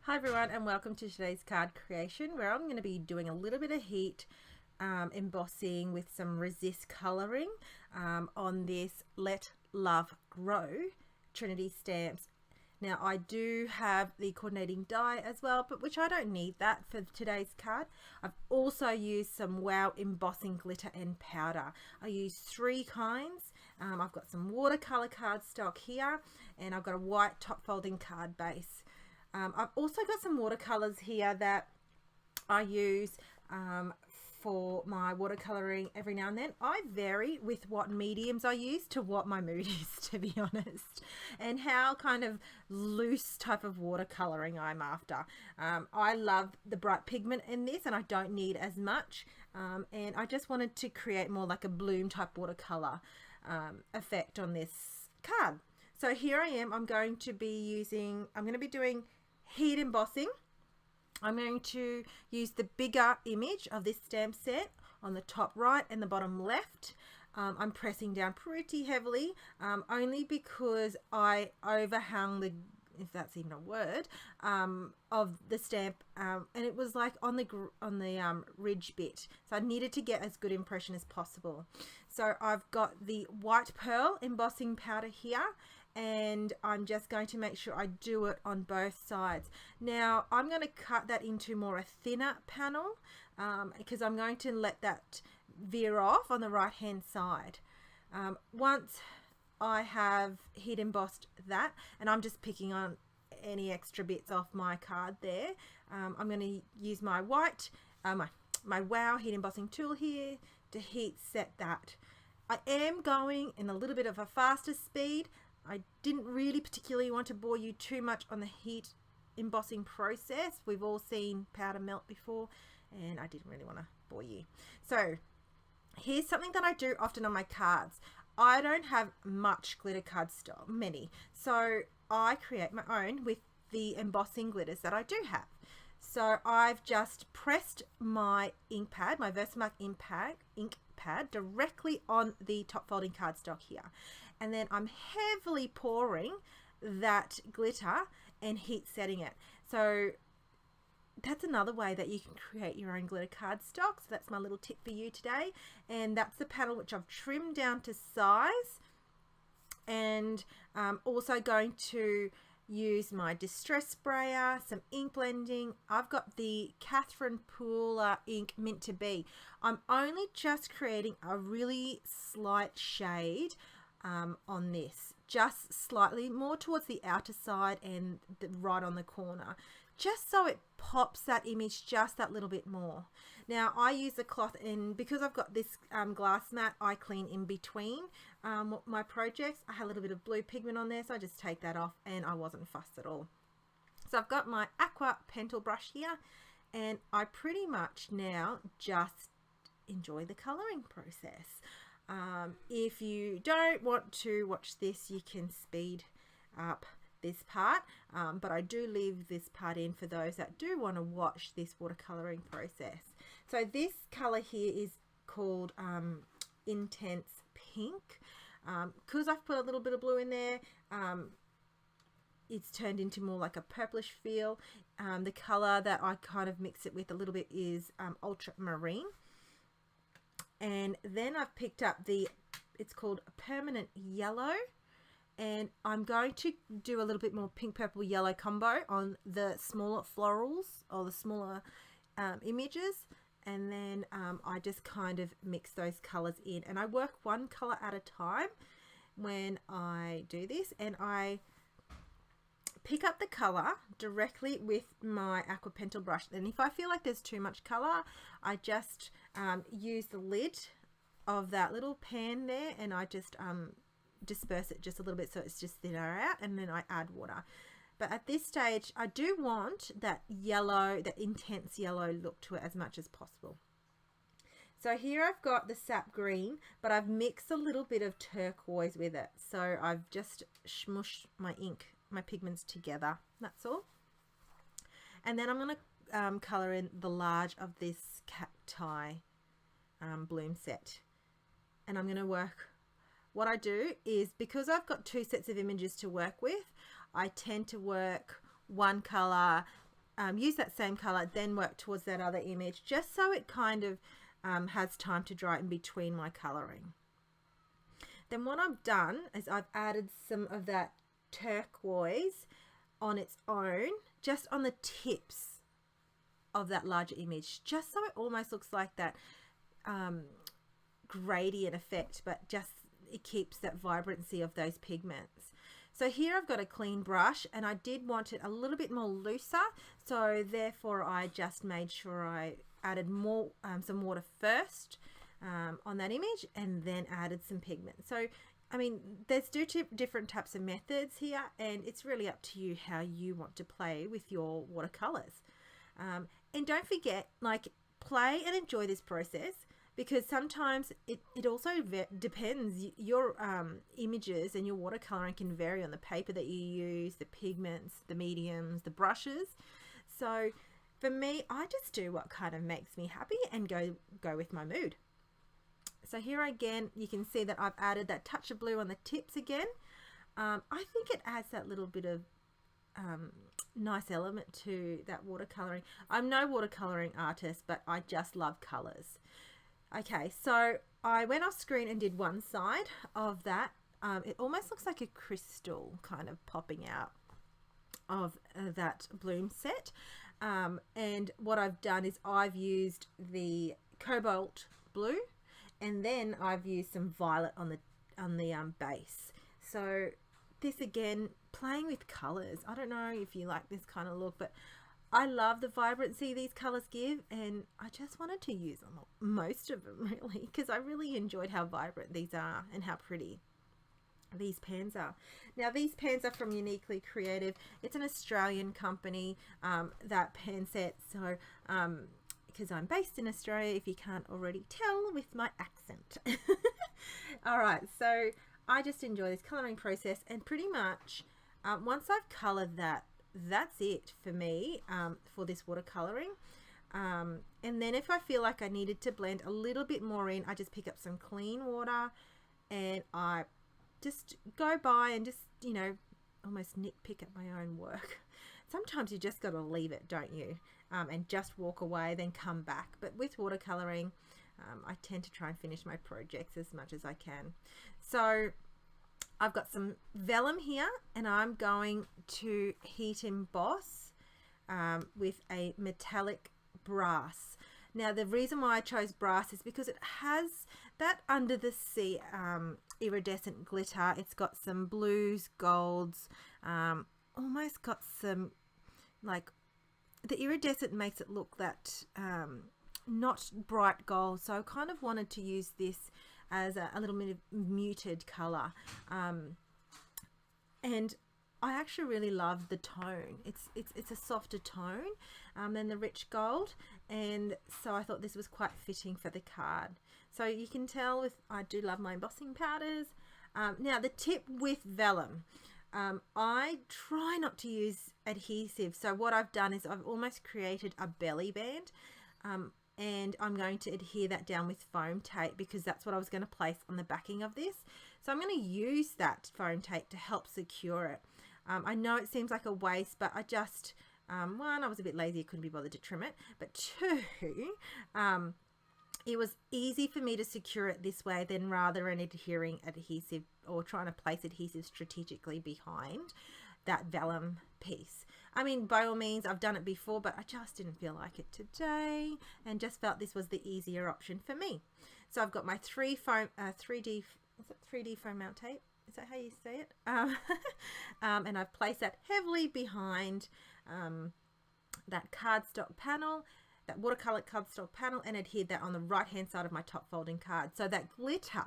Hi everyone, and welcome to today's card creation, where I'm going to be doing a little bit of heat embossing with some resist colouring on this Let Love Grow Trinity Stamps. Now I do have the coordinating die as well, but which I don't need that for today's card. I've also used some Wow embossing glitter and powder. I used three kinds. I've got some watercolour cardstock here, and I've got a white top folding card base. I've also got some watercolors here that I use for my watercoloring every now and then. I vary with what mediums I use to what my mood is, to be honest, and how kind of loose type of watercoloring I'm after. I love the bright pigment in this, and I don't need as much, and I just wanted to create more like a bloom type watercolor effect on this card. So here I am. I'm going to be doing heat embossing. I'm going to use the bigger image of this stamp set on the top right and the bottom left. I'm pressing down pretty heavily, only because I overhung the, if that's even a word, of the stamp, and it was like on the ridge bit, so I needed to get as good impression as possible. So I've got the white pearl embossing powder here, and I'm just going to make sure I do it on both sides. Now I'm going to cut that into more a thinner panel, because I'm going to let that veer off on the right hand side. Once I have heat embossed that, and I'm just picking on any extra bits off my card there, I'm going to use my my Wow heat embossing tool here to heat set that. I am going in a little bit of a faster speed. I didn't really particularly want to bore you too much on the heat embossing process. We've all seen powder melt before, and I didn't really want to bore you. So here's something that I do often on my cards. I don't have much glitter cardstock, many, so I create my own with the embossing glitters that I do have. So I've just pressed my ink pad, my Versamark ink pad directly on the top folding cardstock here, and then I'm heavily pouring that glitter and heat setting it. So that's another way that you can create your own glitter cardstock. So that's my little tip for you today, and that's the panel which I've trimmed down to size. And also going to use my distress sprayer, some ink blending. I've got the Catherine Pooler ink Mint to Be. I'm only just creating a really slight shade on this, just slightly more towards the outer side and right on the corner, just so it pops that image just that little bit more. Now I use a cloth, and because I've got this glass mat, I clean in between my projects. I had a little bit of blue pigment on there, so I just take that off, and I wasn't fussed at all. So I've got my aqua pentel brush here, and I pretty much now just enjoy the colouring process. If you don't want to watch this, you can speed up this part, but I do leave this part in for those that do want to watch this watercoloring process. So this color here is called Intense Pink. Because I've put a little bit of blue in there, it's turned into more like a purplish feel. The color that I kind of mix it with a little bit is ultramarine. And then I've picked up it's called Permanent Yellow, and I'm going to do a little bit more pink, purple, yellow combo on the smaller florals or the smaller images, and then I just kind of mix those colors in, and I work one color at a time when I do this, and I pick up the color directly with my aqua pentel brush. And if I feel like there's too much color, I just use the lid of that little pan there, and I just disperse it just a little bit so it's just thinner out, and then I add water. But at this stage I do want that yellow, that intense yellow look to it as much as possible. So here I've got the sap green, but I've mixed a little bit of turquoise with it. So I've just smushed my pigments together, that's all. And then I'm going to colour in the large of this cacti bloom set, and I'm going to work. What I do is, because I've got two sets of images to work with, I tend to work one colour use that same color, then work towards that other image, just so it kind of has time to dry in between my coloring. Then what I've done is I've added some of that turquoise on its own, just on the tips of that larger image, just so it almost looks like that gradient effect, but just it keeps that vibrancy of those pigments. So here I've got a clean brush, and I did want it a little bit more looser, so therefore I just made sure I added more some water first on that image, and then added some pigment. So I mean, there's two different types of methods here, and it's really up to you how you want to play with your watercolors. And don't forget, like, play and enjoy this process, because sometimes it also depends. Your images and your watercoloring can vary on the paper that you use, the pigments, the mediums, the brushes. So for me, I just do what kind of makes me happy and go with my mood. So here again, you can see that I've added that touch of blue on the tips again. I think it adds that little bit of nice element to that watercoloring. I'm no watercoloring artist, but I just love colors. Okay, so I went off screen and did one side of that. It almost looks like a crystal kind of popping out of that bloom set. And what I've done is I've used the cobalt blue, and then I've used some violet on the base. So this again, playing with colors. I don't know if you like this kind of look, but I love the vibrancy these colors give, and I just wanted to use them, most of them really, because I really enjoyed how vibrant these are and how pretty these pans are. Now these pans are from Uniquely Creative. It's an Australian company, that pan set. So because I'm based in Australia, if you can't already tell with my accent. All right, so I just enjoy this coloring process, and pretty much once I've colored that, that's it for me for this watercoloring. And then if I feel like I needed to blend a little bit more in, I just pick up some clean water and I just go by and just, you know, almost nitpick at my own work. Sometimes you just got to leave it, don't you? And just walk away, then come back. But with watercoloring, I tend to try and finish my projects as much as I can. So I've got some vellum here, and I'm going to heat emboss with a metallic brass. Now the reason why I chose brass is because it has that under the sea iridescent glitter. It's got some blues, golds, almost got some, like, the iridescent makes it look that not bright gold, so I kind of wanted to use this as a little bit of muted color, and I actually really love the tone. It's a softer tone than the rich gold, and so I thought this was quite fitting for the card. So you can tell I do love my embossing powders. Now the tip with vellum, I try not to use adhesive. So what I've done is I've almost created a belly band, and I'm going to adhere that down with foam tape, because that's what I was going to place on the backing of this. So I'm going to use that foam tape to help secure it. I know it seems like a waste, but I just, one, I was a bit lazy, I couldn't be bothered to trim it, but two, it was easy for me to secure it this way than rather than adhering adhesive or trying to place adhesive strategically behind that vellum piece. I mean, by all means, I've done it before, but I just didn't feel like it today and just felt this was the easier option for me. So I've got my 3D foam mount tape. Is that how you say it? And I've placed that heavily behind that cardstock panel, that watercolor cardstock panel, and adhered that on the right hand side of my top folding card. So that glitter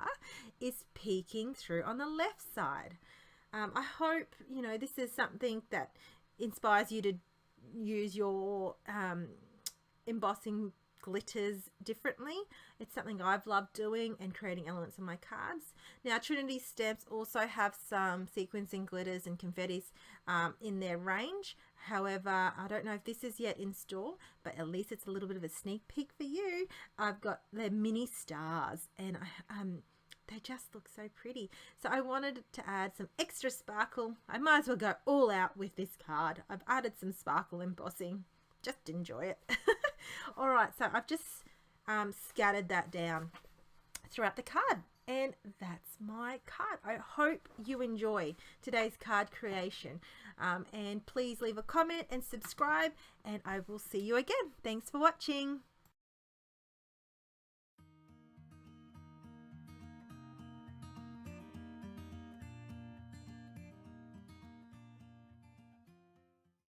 is peeking through on the left side. I hope, you know, this is something that inspires you to use your embossing glitters differently. It's something I've loved doing and creating elements on my cards. Now Trinity Stamps also have some sequencing glitters and confettis in their range. However, I don't know if this is yet in store, but at least it's a little bit of a sneak peek for you. I've got their mini stars, and they just look so pretty. So I wanted to add some extra sparkle. I might as well go all out with this card. I've added some sparkle embossing just enjoy it. All right, so I've just scattered that down throughout the card, and that's my card. I hope you enjoy today's card creation, and please leave a comment and subscribe, and I will see you again. Thanks for watching.